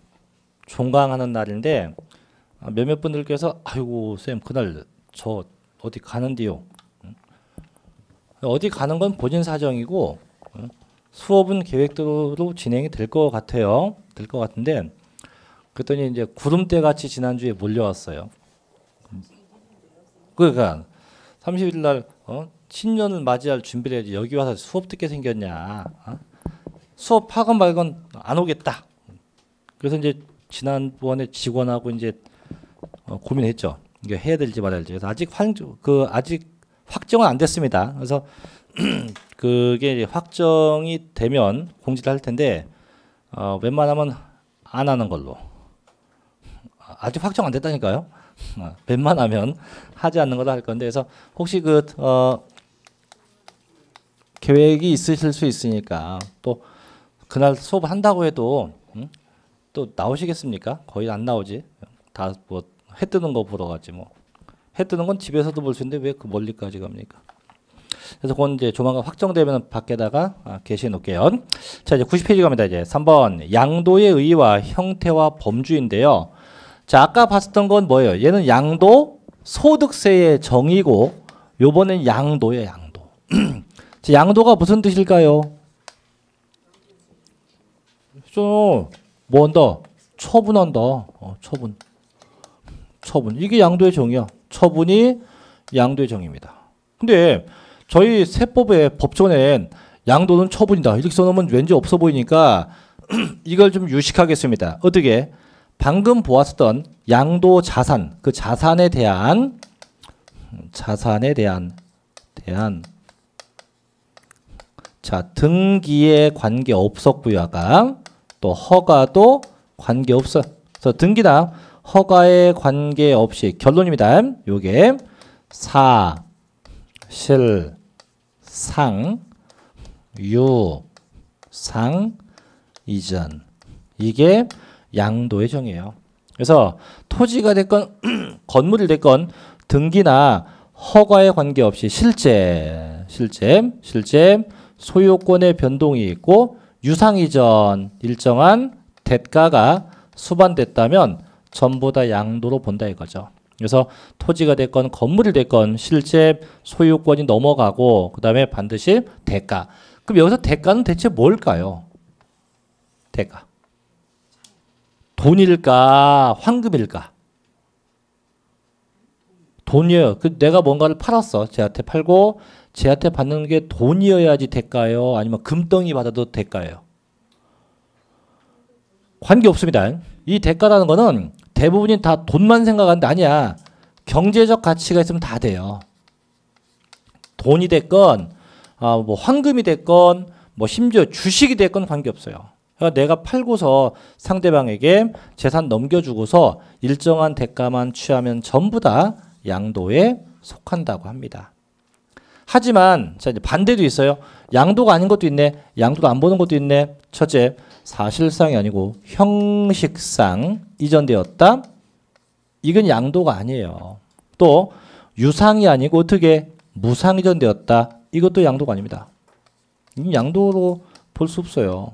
종강하는 날인데 몇몇 분들께서 아이고 쌤 그날 저 어디 가는데요. 어디 가는 건 본인 사정이고 수업은 계획대로 진행이 될 것 같아요. 될 것 같은데 그랬더니 이제 구름대 같이 지난주에 몰려왔어요. 그러니까 30일 날 신년을 맞이할 준비를 해야지 여기 와서 수업 듣게 생겼냐. 수업하건 말건 안 오겠다. 그래서 이제 지난번에 직원하고 이제 고민했죠. 이게 해야 될지 말아야 될지. 그래서 아직 확정은 안 됐습니다. 그래서 그게 이제 확정이 되면 공지를 할 텐데 웬만하면 안 하는 걸로. 아직 확정 안 됐다니까요. 웬만하면 하지 않는 걸로 할 건데, 그래서 혹시 계획이 있으실 수 있으니까 또 그날 수업 한다고 해도 또 나오시겠습니까? 거의 안 나오지. 다 뭐 해 뜨는 거 보러 가지 뭐. 해 뜨는 건 집에서도 볼 수 있는데 왜 그 멀리까지 갑니까? 그래서 그건 이제 조만간 확정되면 밖에다가 게시해 놓을게요. 자, 이제 90페이지 갑니다. 이제 3번 양도의 의의와 형태와 범주인데요. 자, 아까 봤었던 건 뭐예요? 얘는 양도 소득세의 정의고, 요번엔 양도예요, 양도. 자, 양도가 무슨 뜻일까요? 뭐 한다? 처분한다. 처분. 이게 양도의 정의야. 처분이 양도의 정의입니다. 근데 저희 세법에 법조는 양도는 처분이다 이렇게 써놓으면 왠지 없어 보이니까 이걸 좀 유식하겠습니다. 어떻게? 방금 보았던 양도 자산, 그 자산에 대한 자, 등기에 관계 없었고요. 아까 또 허가도 관계 없어. 그래서 등기나 허가에 관계 없이 결론입니다. 요게 사, 실, 상, 유, 상, 이전. 이게 양도의 정의예요. 그래서 토지가 됐건 건물이 됐건 등기나 허가에 관계없이 실제 소유권의 변동이 있고 유상이전 일정한 대가가 수반됐다면 전부 다 양도로 본다 이거죠. 그래서 토지가 됐건 건물이 됐건 실제 소유권이 넘어가고 그 다음에 반드시 대가. 그럼 여기서 대가는 대체 뭘까요? 대가. 돈일까? 황금일까? 돈이에요. 내가 뭔가를 팔았어. 쟤한테 팔고 쟤한테 받는 게 돈이어야지 대가예요? 아니면 금덩이 받아도 대가예요? 관계없습니다. 이 대가라는 거는 대부분이 다 돈만 생각하는데 아니야. 경제적 가치가 있으면 다 돼요. 돈이 됐건 뭐 황금이 됐건 뭐 심지어 주식이 됐건 관계없어요. 그러니까 내가 팔고서 상대방에게 재산 넘겨주고서 일정한 대가만 취하면 전부 다 양도에 속한다고 합니다. 하지만 자, 이제 반대도 있어요. 양도가 아닌 것도 있네. 양도도 안 보는 것도 있네. 첫째, 사실상이 아니고 형식상 이전되었다. 이건 양도가 아니에요. 또 유상이 아니고 어떻게 무상 이전되었다. 이것도 양도가 아닙니다. 이 양도로 볼 수 없어요.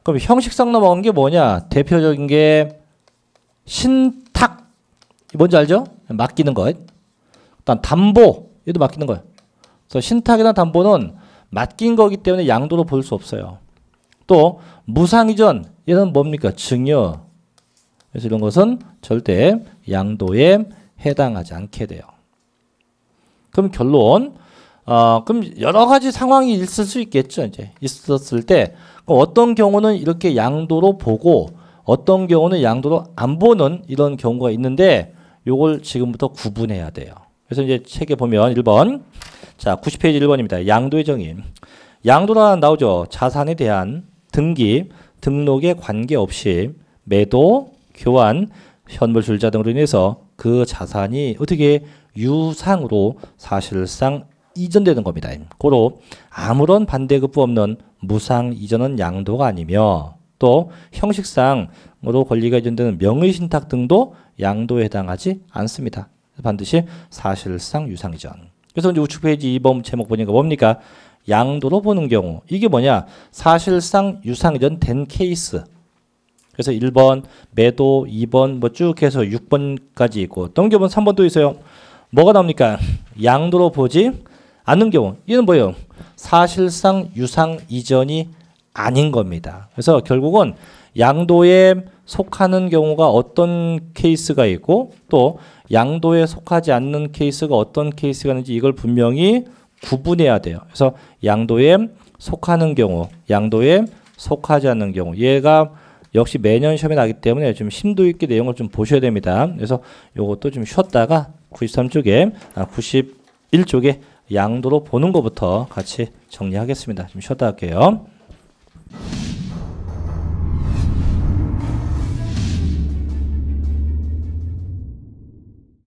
그럼 형식상 넘어간 게 뭐냐? 대표적인 게 신탁. 뭔지 알죠? 맡기는 거. 일단 담보. 얘도 맡기는 거예요. 그래서 신탁이나 담보는 맡긴 거기 때문에 양도로 볼 수 없어요. 또 무상이전. 얘는 뭡니까? 증여. 그래서 이런 것은 절대 양도에 해당하지 않게 돼요. 그럼 결론. 그럼 여러 가지 상황이 있을 수 있겠죠. 이제 있었을 때 어떤 경우는 이렇게 양도로 보고 어떤 경우는 양도로 안 보는 이런 경우가 있는데 요걸 지금부터 구분해야 돼요. 그래서 이제 책에 보면 1번. 자, 90페이지 1번입니다. 양도의 정의. 양도란 나오죠. 자산에 대한 등기, 등록에 관계없이 매도, 교환, 현물 출자 등으로 인해서 그 자산이 어떻게 유상으로 사실상 이전되는 겁니다. 고로 아무런 반대급부 없는 무상 이전은 양도가 아니며 또 형식상으로 권리가 이전되는 명의신탁 등도 양도에 해당하지 않습니다. 반드시 사실상 유상이전. 그래서 이제 우측 페이지 2번 제목 보니까 뭡니까? 양도로 보는 경우. 이게 뭐냐? 사실상 유상이전 된 케이스. 그래서 1번 매도, 2번 뭐 쭉 해서 6번까지 있고 넘겨보면 3번도 있어요. 뭐가 나옵니까? 양도로 보지 않는 경우. 이는 뭐예요? 사실상 유상 이전이 아닌 겁니다. 그래서 결국은 양도에 속하는 경우가 어떤 케이스가 있고 또 양도에 속하지 않는 케이스가 어떤 케이스가 있는지 이걸 분명히 구분해야 돼요. 그래서 양도에 속하는 경우, 양도에 속하지 않는 경우. 얘가 역시 매년 시험에 나기 때문에 좀 심도 있게 내용을 좀 보셔야 됩니다. 그래서 요것도 좀 쉬었다가 93쪽에 91쪽에 양도로 보는 것부터 같이 정리하겠습니다. 좀 쉬었다 할게요.